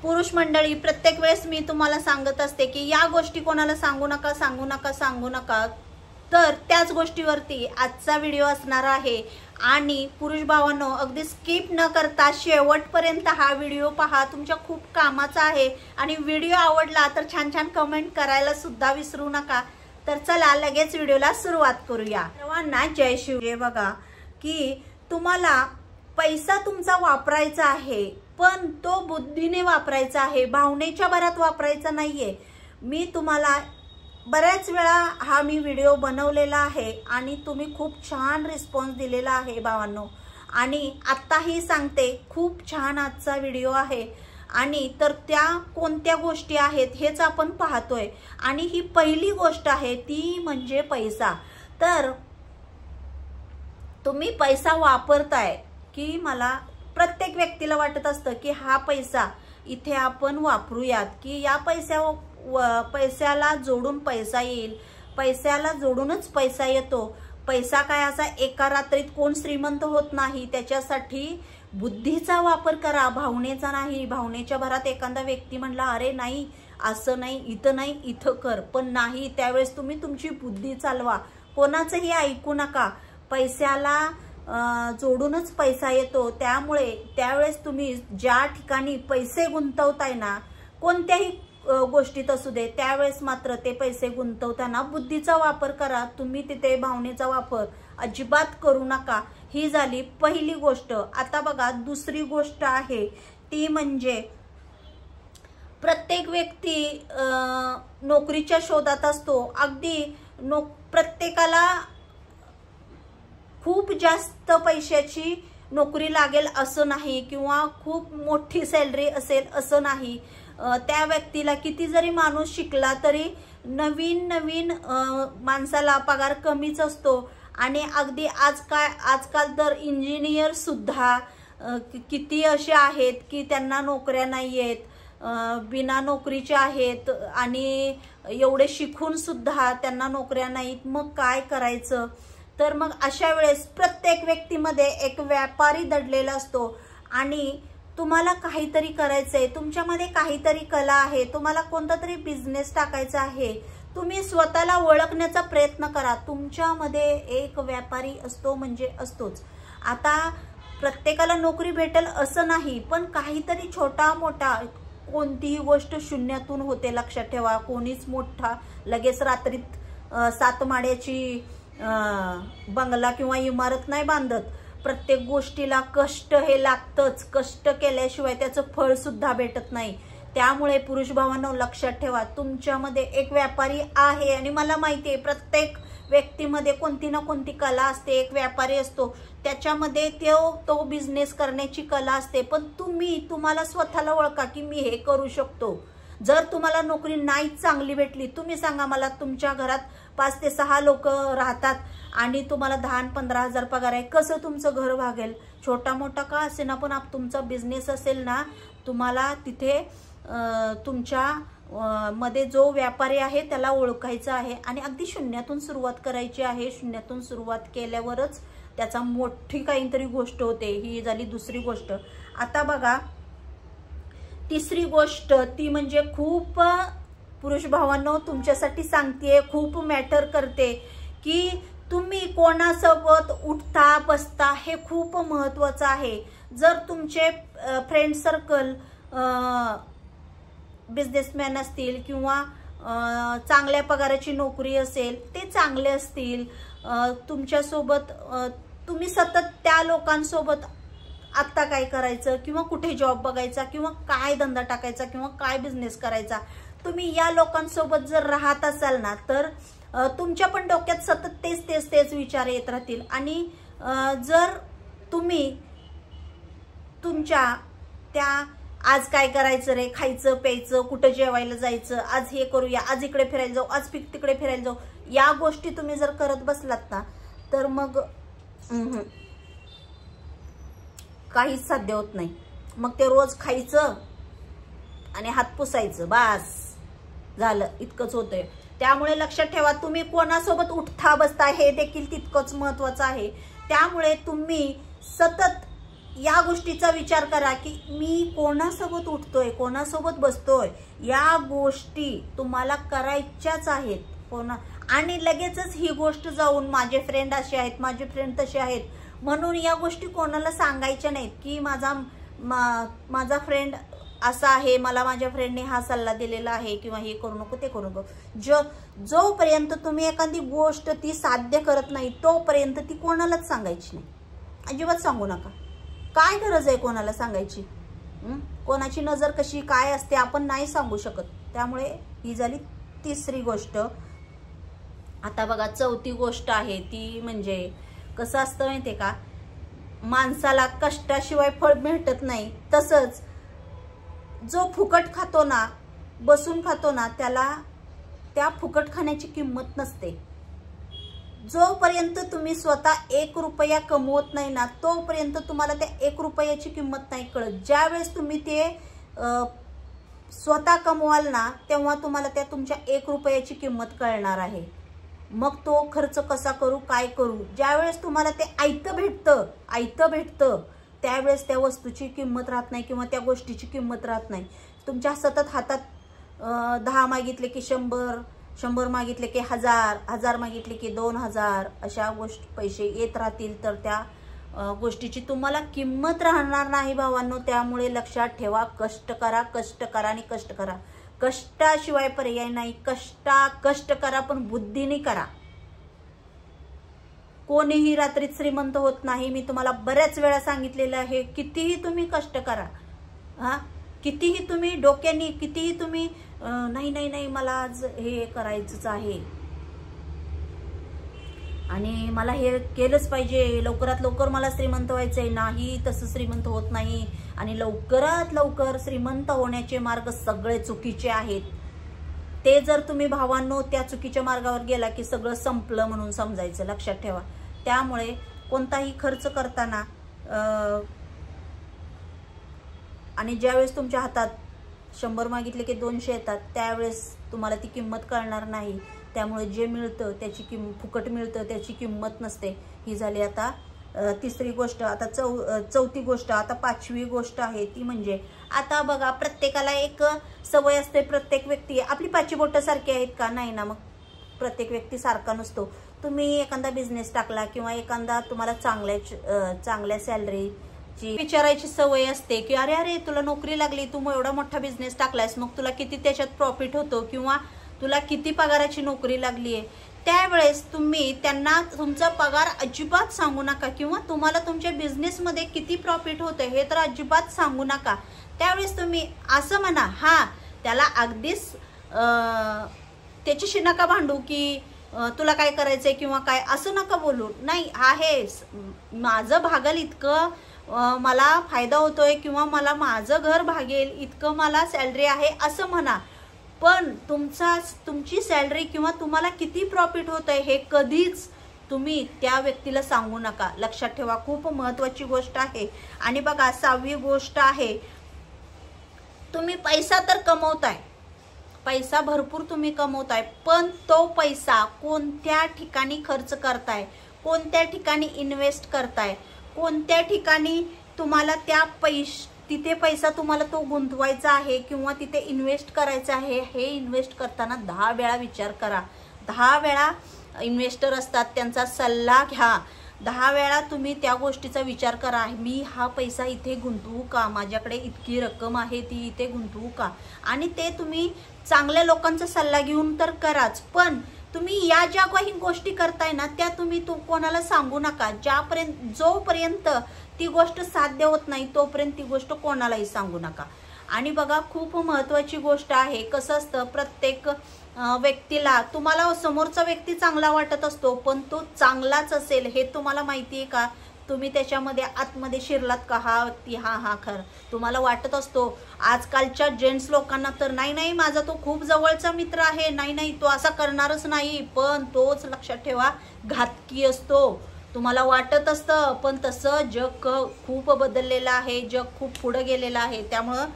पुरुष मंडळी, प्रत्येक वेळेस मी तुम्हाला सांगत असते की या गोष्टी कोणाला सांगू नका सांगू नका सांगू नका, तर त्याच गोष्टीवरती आजचा व्हिडिओ असणार आहे। आणि पुरुष भावांनो, अगदी स्किप न करता शेवटपर्यंत हा व्हिडिओ पहा, तुमच्या खूप कामाचा आहे। आणि व्हिडिओ आवडला तर छान छान कमेंट करायला सुद्धा विसरू नका। तर चला लगेच व्हिडिओला सुरुवात करूया। सर्वांना जय शिव। बघा की तुम्हाला पैसा तुमचा वापरायचा आहे, पण तो बुद्धीने वापरायचा आहे, भावनेच्या भरात वापरायचा नाहीये। मी तुम्हाला बऱ्याच वेळा हा मी व्हिडिओ बनवलेला आहे आणि तुम्ही खूप छान रिस्पॉन्स दिलेला आहे भावांनो। आणि आत्ताही सांगते, खूप छान आजचा व्हिडिओ आहे। आणि तर त्या कोणत्या गोष्टी आहेत हेच आपण पाहतोय। आणि ही पहिली गोष्ट आहे ती म्हणजे पैसा। तर तुम्ही पैसा वापरताय की मला प्रत्येक व्यक्तीला वाटत असतं की हा पैसा इथे आपण वापरूयात, की या पैशाला जोडून पैसा येईल, पैशाला जोडूनच पैसा येतो। पैसा काय असा एका रात्रीत कोण श्रीमंत होत नाही, त्याच्यासाठी बुद्धीचा वापर करा, भावनेचा नाही। भावनेच्या भरात एखादा व्यक्ती म्हणला अरे नाही असं नाही, इथं नाही, इथं कर, पण नाही, त्यावेळेस तुम्ही तुमची बुद्धी चालवा, कोणाचंही ऐकू नका। पैशाला जोडूनच पैसा येतो, त्यामुळे त्यावेळेस तुम्ही ज्या ठिकाणी पैसे गुंतवताय ना, कोणत्याही गोष्टीत असू दे, त्यावेळेस मात्र ते पैसे गुंतवताना बुद्धीचा वापर करा। तुम्ही तिथे भावनेचा वापर अजिबात करू नका। ही झाली पहिली गोष्ट। आता बघा दुसरी गोष्ट आहे ती म्हणजे प्रत्येक व्यक्ती नोकरीच्या शोधात असतो। अगदी प्रत्येकाला खूप जास्त पैशाची नोकरी लागेल असं नाही, किंवा खूप मोठी सॅलरी असेल असं नाही। त्या व्यक्तीला किती जरी माणूस शिकला तरी नवीन माणसाला पगार कमीच असतो। आणि अगदी आजकाल तर इंजिनियर सुद्धा किती असे आहेत की त्यांना नोकऱ्या नाही आहेत, बिना नोकरीचे आहेत, आणि एवढे शिकून सुद्धा त्यांना नोकऱ्या नाहीत। मग काय करायचं? तर मग अशा वेळेस प्रत्येक व्यक्तीमध्ये एक व्यापारी दडलेला असतो। आणि तुम्हाला काहीतरी करायचंय, तुमच्यामध्ये काहीतरी कला आहे, तुम्हाला कोणता तरी बिझनेस टाकायचा आहे, तुम्ही स्वतःला ओळखण्याचा प्रयत्न करा। तुमच्यामध्ये एक व्यापारी असतो म्हणजे असतोच। आता प्रत्येकाला नोकरी भेटेल असं नाही, पण काहीतरी छोटा मोठा, कोणतीही गोष्ट शून्यातून होते, लक्षात ठेवा। कोणीच मोठा लगेच रात्रीत 7 माळ्याची बंगला किंवा इमारत नाही बांधत। प्रत्येक गोष्टीला कष्ट हे लागतच, कष्ट केल्याशिवाय त्याचं फळ सुद्धा भेटत नाही। त्यामुळे पुरुष भावांनो लक्षात ठेवा, तुमच्यामध्ये एक व्यापारी आहे। आणि मला माहिती आहे प्रत्येक व्यक्तीमध्ये कोणती ना कोणती कला असते, एक व्यापारी असतो, त्याच्यामध्ये तो बिझनेस करण्याची कला असते। पण तुम्हाला स्वतःला ओळखा की मी हे करू शकतो। जर तुम्हाला नोकरी नाही चांगली भेटली, तुम्ही सांगा मला, तुमच्या घरात 5 ते 6 लोक राहतात आणि तुम्हाला 10-15 हजार पगार आहे, कसं तुमचं घर भागेल? छोटा मोठा का असे ना, पण तुमचा बिझनेस असेल ना, तुम्हाला तिथे तुमच्या मध्ये जो व्यापारी आहे त्याला ओळखायचं आहे आणि अगदी शून्यातून सुरुवात करायची आहे। शून्यातून सुरुवात केल्यावरच त्याचा मोठी काहीतरी गोष्ट होते। ही झाली दुसरी गोष्ट। आता बघा तिसरी गोष्ट ती म्हणजे खूप पुरुष भावांनो तुमच्यासाठी सांगतेय, खूप मॅटर करते की तुम्ही कोणासोबत उठता बसता हे खूप महत्त्वाचं आहे। जर तुमचे फ्रेंड सर्कल बिझनेसमॅन असतील किंवा चांगल्या पगाराची नोकरी असेल, ते चांगले असतील तुमच्यासोबत, तुम्ही सतत त्या लोकांसोबत आता काय करायचं, किंवा कुठे जॉब बघायचा, किंवा काय धंदा टाकायचा, किंवा काय बिझनेस करायचा, तुम्ही या लोकांसोबत जर राहत असाल ना, तर तुमच्या पण डोक्यात सतत तेच विचार येत राहतील। आणि जर तुम्ही तुमच्या त्या आज काय करायचं रे, खायचं प्यायचं, कुठं जेवायला जायचं, आज हे करूया, आज इकडे फिरायला जाऊ, आज तिकडे फिरायला जाऊ, या गोष्टी तुम्ही जर करत बसलात ना, तर मग काहीच साध्य होत नाही। मग ते रोज खायचं आणि हात पुसायचं, बास झालं, इतकंच होतंय। त्यामुळे लक्षात ठेवा, तुम्ही कोणासोबत उठता बसता हे देखील तितकंच महत्त्वाचं आहे। त्यामुळे तुम्ही सतत या गोष्टीचा विचार करा की मी कोणासोबत उठतोय, कोणासोबत बसतोय, या गोष्टी तुम्हाला करायच्याच आहेत आणि लगेचच ही गोष्ट जाऊन माझे फ्रेंड असे आहेत, माझे फ्रेंड तसे आहेत म्हणून या गोष्टी कोणाला सांगायच्या नाहीत की माझा फ्रेंड असा आहे, मला माझ्या फ्रेंडने हा सल्ला दिलेला आहे किंवा हे करू नको ते करू नको. जोपर्यंत तुम्ही एखादी गोष्ट ती साध्य करत नाही तोपर्यंत ती कोणालाच सांगायची नाही. अजिबात सांगू नका. काय गरज आहे कोणाला सांगायची? कोणाची नजर कशी काय असते आपण नाही सांगू शकत. त्यामुळे ही झाली तिसरी गोष्ट. आता बघा चौथी गोष्ट आहे ती म्हणजे कसं असतं माहितीये का, माणसाला कष्टाशिवाय फळ भेटत नाही. तसंच जो फुकट खातो ना, बसून खातो ना, त्याला त्या फुकट खाण्याची किंमत नसते. जोपर्यंत तुम्ही स्वतः 1 रुपया कमवत नाही ना तोपर्यंत तुम्हाला त्या 1 रुपयाची किंमत नाही कळत. ज्यावेळेस तुम्ही ते स्वतः कमवाल ना तेव्हा तुम्हाला त्या तुमच्या 1 रुपयाची किंमत कळणार आहे. मग तो खर्च कसा करू, काय करू. ज्यावेळेस तुम्हाला ते आयतं भेटतं त्यावेळेस त्या वस्तूची किंमत राहत नाही किंवा त्या गोष्टीची किंमत राहत नाही. तुमच्या सतत हातात 10 मागितले की 100 मागितले की 1000 मागितले की 2000 अशा गोष्टी पैसे येत राहतील तर त्या गोष्टीची तुम्हाला किंमत राहणार नाही भावांनो. त्यामुळे लक्षात ठेवा, कष्ट करा आणि कष्ट करा. कष्टाशिवाय पर्याय नाही. कष्ट करा पण बुद्धीने करा. कोणीही रात्रीत श्रीमंत होत नाही. मी तुम्हाला बऱ्याच वेळा सांगितलेलं आहे. कितीही तुम्ही कष्ट करा, कितीही तुम्ही डोक्याने, कितीही तुम्ही नाही मला आज हे करायचंच आहे आणि मला हे केलंच पाहिजे, लवकरात लवकर मला श्रीमंत व्हायचंय. नाही, तसं श्रीमंत होत नाही. आणि लवकरात लवकर श्रीमंत होण्याचे मार्ग सगळे चुकीचे आहेत. ते जर तुम्ही भावांनो त्या चुकीच्या मार्गावर गेला की सगळं संपलं म्हणून समजायचं. लक्षात ठेवा. त्यामुळे कोणताही खर्च करताना आणि ज्यावेळेस तुमच्या हातात 100 मागितले की 200 येतात त्यावेळेस तुम्हाला ती किंमत कळणार नाही. त्यामुळे जे मिळतं त्याची फुकट मिळतं त्याची किंमत नसते. ही झाली आता तिसरी गोष्ट. आता चौथी गोष्ट. आता 5वी गोष्ट आहे ती म्हणजे आता बघा प्रत्येकाला एक सवय असते. प्रत्येक व्यक्ती आपली 5 बोटं सारखी आहेत का? नाही ना. मग प्रत्येक व्यक्ती सारखा नसतो. तुम्ही एखादा बिझनेस टाकला किंवा एखादा तुम्हाला चांगल्या सॅलरीची विचारायची सवय असते की अरे तुला नोकरी लागली, तू एवढा मोठा बिझनेस टाकलायस, मग तुला किती त्याच्यात प्रॉफिट होतो किंवा तुला किती पगाराची नोकरी लागली आहे. त्यावेळेस तुम्ही त्यांना तुमचा पगार अजिबात सांगू नका किंवा तुम्हाला तुमच्या बिझनेसमध्ये किती प्रॉफिट होतं हे तर अजिबात सांगू नका. त्यावेळेस तुम्ही असं म्हणा, त्याला अगदीच त्याच्याशी नका भांडू की तुला काय करायचंय किंवा काय असं नका बोलू. नाही, आहे माझं भागल इतकं मला फायदा होतोय किंवा मला माझं घर भागेल इतकं मला सॅलरी आहे असं म्हणा. पण तुमची सॅलरी किंवा तुम्हाला किती प्रॉफिट होतंय हे कधीच तुम्ही त्या व्यक्तीला सांगू नका. लक्षात ठेवा, खूप महत्त्वाची गोष्ट आहे. आणि बघा 6वी गोष्ट आहे, तुम्ही पैसा तर कमवताय, पैसा भरपूर तुम्ही कमवताय, पण तो पैसा कोणत्या ठिकाणी खर्च करताय, कोणत्या ठिकाणी इन्व्हेस्ट करताय, कोणत्या ठिकाणी तुम्हाला तिथे पैसा तुम्हाला तो गुंतवायचा आहे किंवा तिथे इन्व्हेस्ट करायचा आहे. हे इन्व्हेस्ट करताना 10 वेळा विचार करा. 10 वेळा इन्व्हेस्टर असतात त्यांचा सल्ला घ्या. 10 वेळा तुम्ही त्या गोष्टीचा विचार करा. मी हा पैसा इथे गुंतवू का, माझ्याकडे इतकी रक्कम आहे ती इथे गुंतवू का. आणि ते तुम्ही चांगल्या लोकांचा सल्ला घेऊन तर कराच, पण तुम्ही या ज्या काही गोष्टी करताय ना त्या तुम्ही कोणाला सांगू नका. जोपर्यंत ती गोष्ट साध्य होत नाही तोपर्यंत ती गोष्ट कोणालाही सांगू नका. आणि बघा खूप महत्त्वाची गोष्ट आहे, कसं असतं प्रत्येक व्यक्तीला तुम्हाला समोरचा व्यक्ती चांगला वाटत असतो, पण तो चांगलाच असेल हे तुम्हाला माहिती आहे का? तुम्ही त्याच्यामध्ये आतमध्ये शिरलात का? हा व्यक्ती हा खरं तुम्हाला वाटत असतो. आजकालच्या जेंट्स लोकांना तर नाही माझा तो खूप जवळचा मित्र आहे, नाही तो असा करणारच नाही, पण तोच लक्षात ठेवा घातकी असतो. तुम्हाला वाटत असतं पण तसं जग खूप बदललेलं आहे, जग खूप पुढे गेलेलं आहे. त्यामुळं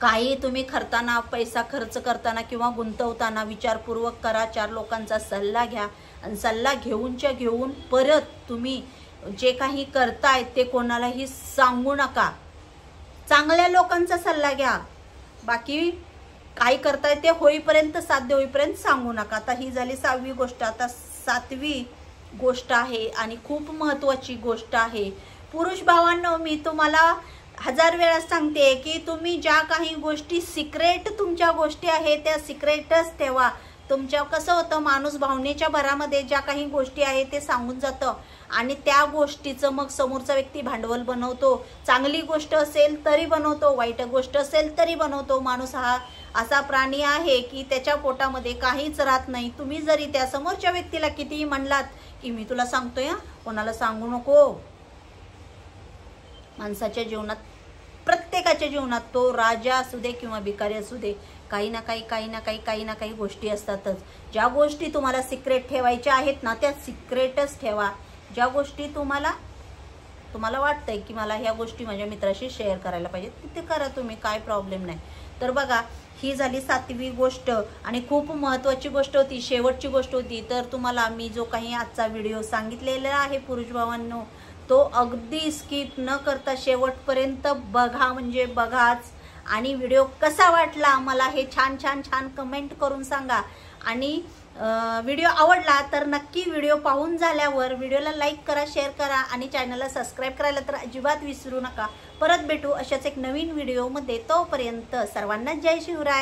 काही तुम्ही करताना, पैसा खर्च करताना किंवा गुंतवताना विचारपूर्वक करा. 4 लोकांचा सल्ला घ्या आणि सल्ला घेऊन परत तुम्ही जे काही करतायत ते कोणालाही सांगू नका. चांगल्या लोकांचा सल्ला घ्या. बाकी काय करताय ते होईपर्यंत, साध्य होईपर्यंत सांगू नका. आता ही झाली 6वी गोष्ट. आता 7वी गोष्ट आहे आणि खूप महत्त्वाची गोष्ट आहे. पुरुष भावांनो, मी तुम्हाला 1000 वेळा सांगते की तुम्ही ज्या काही गोष्टी सिक्रेट तुमच्या गोष्टी आहेत त्या सिक्रेटच ठेवा. तुमच्या कसं होतं, माणूस भावनेच्या भरामध्ये ज्या काही गोष्टी आहेत ते सांगून जातं आणि त्या गोष्टीचं मग समोरचा व्यक्ती भांडवल बनवतो. चांगली गोष्ट असेल तरी बनवतो, वाईट गोष्ट असेल तरी बनवतो. माणूस हा असा प्राणी आहे की त्याच्या पोटामध्ये काहीच राहत नाही. तुम्ही जरी त्या समोरच्या व्यक्तीला कितीही म्हणलात की मी तुला सांगतोय, कोणाला सांगू नको. माणसाच्या जीवनात, प्रत्येकाच्या जीवनात, तो राजा असू दे किंवा भिकारी असू दे, काही ना काही गोष्टी असतातच. ज्या गोष्टी तुम्हाला सिक्रेट ठेवायच्या आहेत ना, त्या सिक्रेटच ठेवा. ज्या गोष्टी तुम्हाला वाटतंय की मला ह्या गोष्टी माझ्या मित्राशी शेअर करायला पाहिजेत, ते करा तुम्ही, काय प्रॉब्लेम नाही. तर बघा, ही झाली 7वी गोष्ट आणि खूप महत्त्वाची गोष्ट होती, शेवटची गोष्ट होती. तर तुम्हाला मी जो काही आजचा व्हिडिओ सांगितलेला आहे पुरुष भावांनो, तो अगदी स्किप न करता शेवटपर्यंत बघा, म्हणजे बघाच. आणि व्हिडिओ कसा वाटला मला हे छान कमेंट करून सांगा. आणि व्हिडिओ आवडला तर नक्की व्हिडिओ पाहून झाल्यावर व्हिडिओला लाईक करा, शेअर करा आणि चॅनलला सबस्क्राईब करायला तर अजिबात विसरू नका. परत भेटू अशाच एक नवीन व्हिडिओमध्ये. तोपर्यंत सर्वांना जय शिवराय.